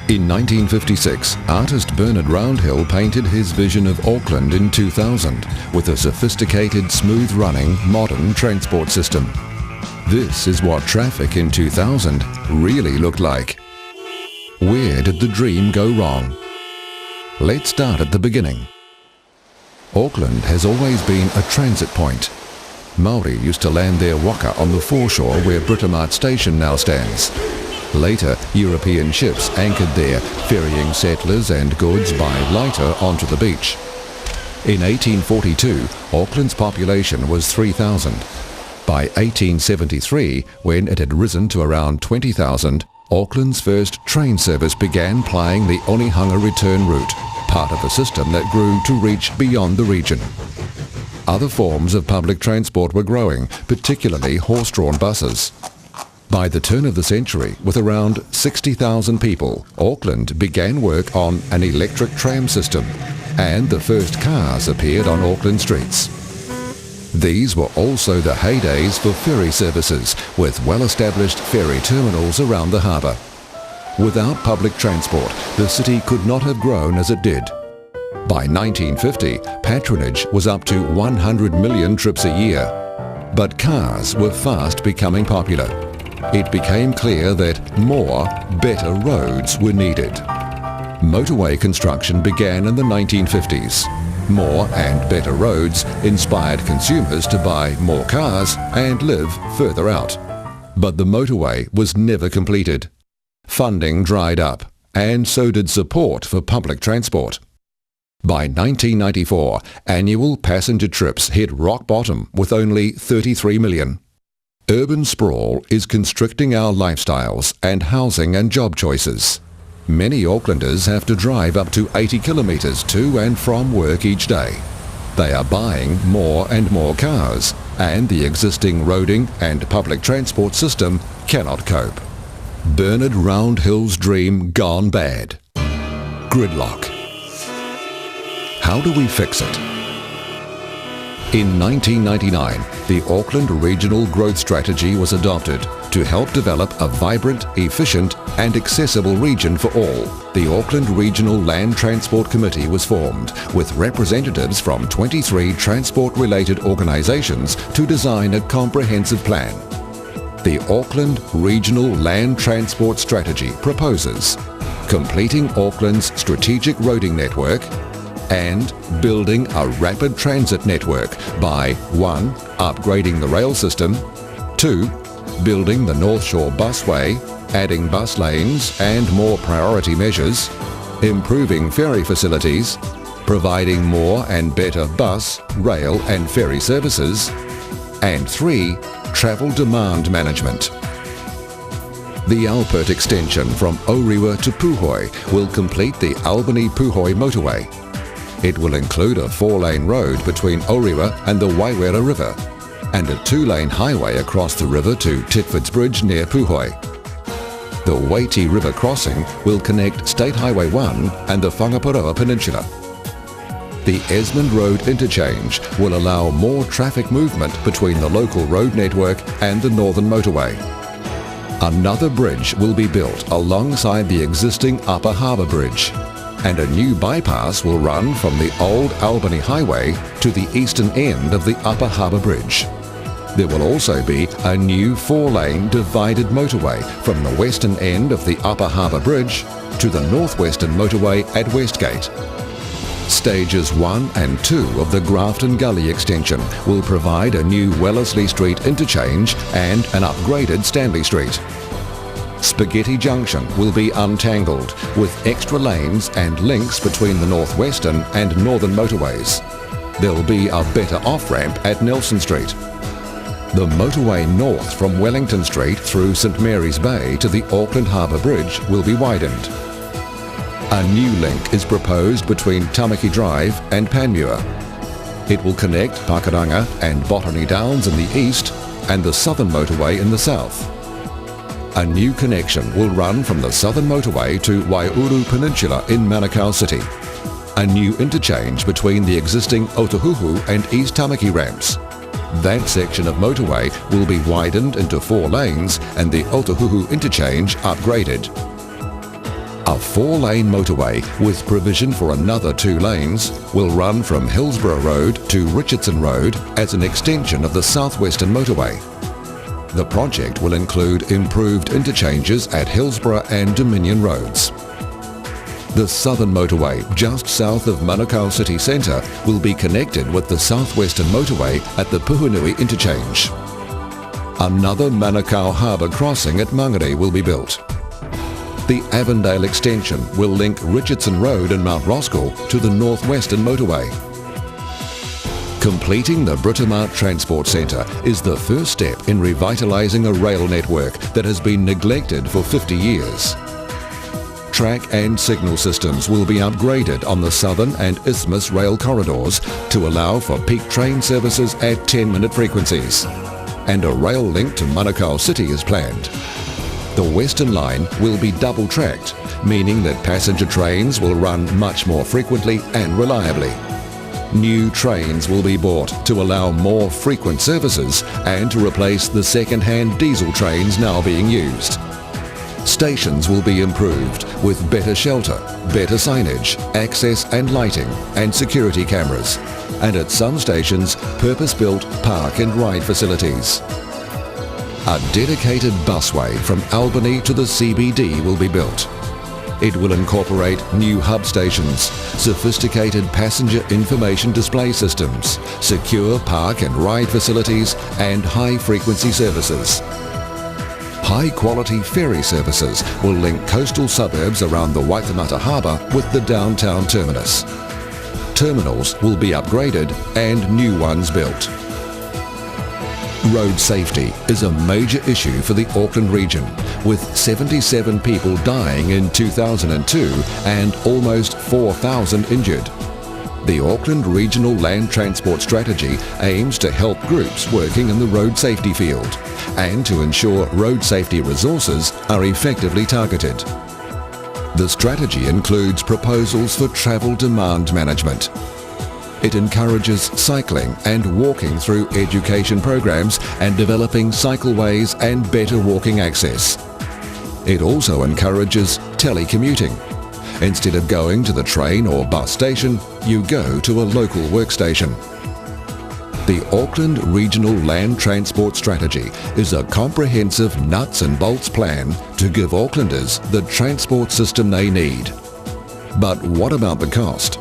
In 1956, artist Bernard Roundhill painted his vision of Auckland in 2000 with a sophisticated, smooth-running, modern transport system. This is what traffic in 2000 really looked like. Where did the dream go wrong? Let's start at the beginning. Auckland has always been a transit point. Māori used to land their waka on the foreshore where Britomart Station now stands. Later, European ships anchored there, ferrying settlers and goods by lighter onto the beach. In 1842, Auckland's population was 3,000. By 1873, when it had risen to around 20,000, Auckland's first train service began plying the Onehunga return route, part of a system that grew to reach beyond the region. Other forms of public transport were growing, particularly horse-drawn buses. By the turn of the century, with around 60,000 people, Auckland began work on an electric tram system, and the first cars appeared on Auckland streets. These were also the heydays for ferry services, with well-established ferry terminals around the harbour. Without public transport, the city could not have grown as it did. By 1950, patronage was up to 100 million trips a year. But cars were fast becoming popular. It became clear that more, better roads were needed. Motorway construction began in the 1950s. More and better roads inspired consumers to buy more cars and live further out. But the motorway was never completed. Funding dried up, and so did support for public transport. By 1994, annual passenger trips hit rock bottom with only 33 million. Urban sprawl is constricting our lifestyles and housing and job choices. Many Aucklanders have to drive up to 80 kilometres to and from work each day. They are buying more and more cars, and the existing roading and public transport system cannot cope. Bernard Roundhill's dream gone bad. Gridlock. How do we fix it? In 1999, the Auckland Regional Growth Strategy was adopted to help develop a vibrant, efficient and accessible region for all. The Auckland Regional Land Transport Committee was formed, with representatives from 23 transport-related organisations to design a comprehensive plan. The Auckland Regional Land Transport Strategy proposes completing Auckland's strategic roading network and building a rapid transit network by 1. Upgrading the rail system, 2. Building the North Shore busway, adding bus lanes and more priority measures, improving ferry facilities, providing more and better bus, rail and ferry services, and 3. Travel demand management. The Alpert extension from Orewa to Puhoi will complete the Albany-Puhoi motorway. It will include a 4-lane road between Orewa and the Waiwera River, and a 2-lane highway across the river to Titford's Bridge near Puhoi. The Waiti River crossing will connect State Highway 1 and the Whangaparoa Peninsula. The Esmond Road interchange will allow more traffic movement between the local road network and the Northern Motorway. Another bridge will be built alongside the existing Upper Harbour Bridge, and a new bypass will run from the old Albany Highway to the eastern end of the Upper Harbour Bridge. There will also be a new 4-lane divided motorway from the western end of the Upper Harbour Bridge to the northwestern motorway at Westgate. Stages 1 and 2 of the Grafton Gully extension will provide a new Wellesley Street interchange and an upgraded Stanley Street. Spaghetti Junction will be untangled with extra lanes and links between the northwestern and northern motorways. There will be a better off-ramp at Nelson Street. The motorway north from Wellington Street through St Mary's Bay to the Auckland Harbour Bridge will be widened. A new link is proposed between Tamaki Drive and Panmure. It will connect Pakuranga and Botany Downs in the east and the southern motorway in the south. A new connection will run from the southern motorway to Waiuru Peninsula in Manukau City. A new interchange between the existing Otahuhu and East Tamaki ramps. That section of motorway will be widened into 4 lanes and the Otahuhu interchange upgraded. A 4-lane motorway with provision for another 2 lanes will run from Hillsborough Road to Richardson Road as an extension of the Southwestern Motorway. The project will include improved interchanges at Hillsborough and Dominion Roads. The Southern Motorway, just south of Manukau City Centre, will be connected with the Southwestern Motorway at the Puhunui interchange. Another Manukau Harbour crossing at Mangere will be built. The Avondale extension will link Richardson Road and Mount Roskill to the Northwestern Motorway. Completing the Britomart Transport Centre is the first step in revitalising a rail network that has been neglected for 50 years. Track and signal systems will be upgraded on the Southern and Isthmus rail corridors to allow for peak train services at 10-minute frequencies. And a rail link to Manukau City is planned. The Western Line will be double-tracked, meaning that passenger trains will run much more frequently and reliably. New trains will be bought to allow more frequent services and to replace the second-hand diesel trains now being used. Stations will be improved with better shelter, better signage, access and lighting and security cameras, and at some stations purpose-built park and ride facilities. A dedicated busway from Albany to the CBD will be built. It will incorporate new hub stations, sophisticated passenger information display systems, secure park and ride facilities and high-frequency services. High-quality ferry services will link coastal suburbs around the Waitemata Harbour with the downtown terminus. Terminals will be upgraded and new ones built. Road safety is a major issue for the Auckland region, with 77 people dying in 2002 and almost 4,000 injured. The Auckland Regional Land Transport Strategy aims to help groups working in the road safety field and to ensure road safety resources are effectively targeted. The strategy includes proposals for travel demand management. It encourages cycling and walking through education programs and developing cycleways and better walking access. It also encourages telecommuting. Instead of going to the train or bus station, you go to a local workstation. The Auckland Regional Land Transport Strategy is a comprehensive nuts and bolts plan to give Aucklanders the transport system they need. But what about the cost?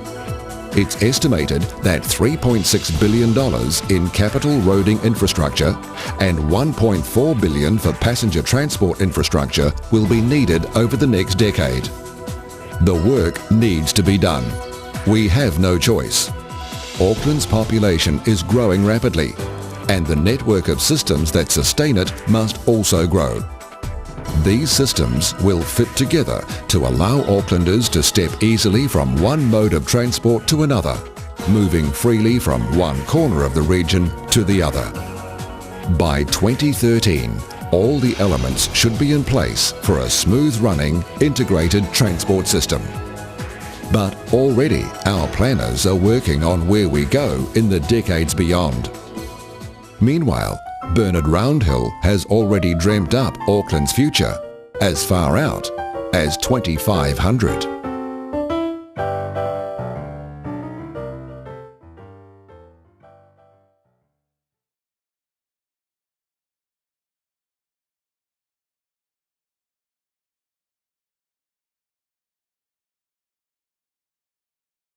It's estimated that $3.6 billion in capital roading infrastructure and $1.4 billion for passenger transport infrastructure will be needed over the next decade. The work needs to be done. We have no choice. Auckland's population is growing rapidly, and the network of systems that sustain it must also grow. These systems will fit together to allow Aucklanders to step easily from one mode of transport to another, moving freely from one corner of the region to the other. By 2013, all the elements should be in place for a smooth-running, integrated transport system. But already our planners are working on where we go in the decades beyond. Meanwhile, Bernard Roundhill has already dreamt up Auckland's future as far out as 2500.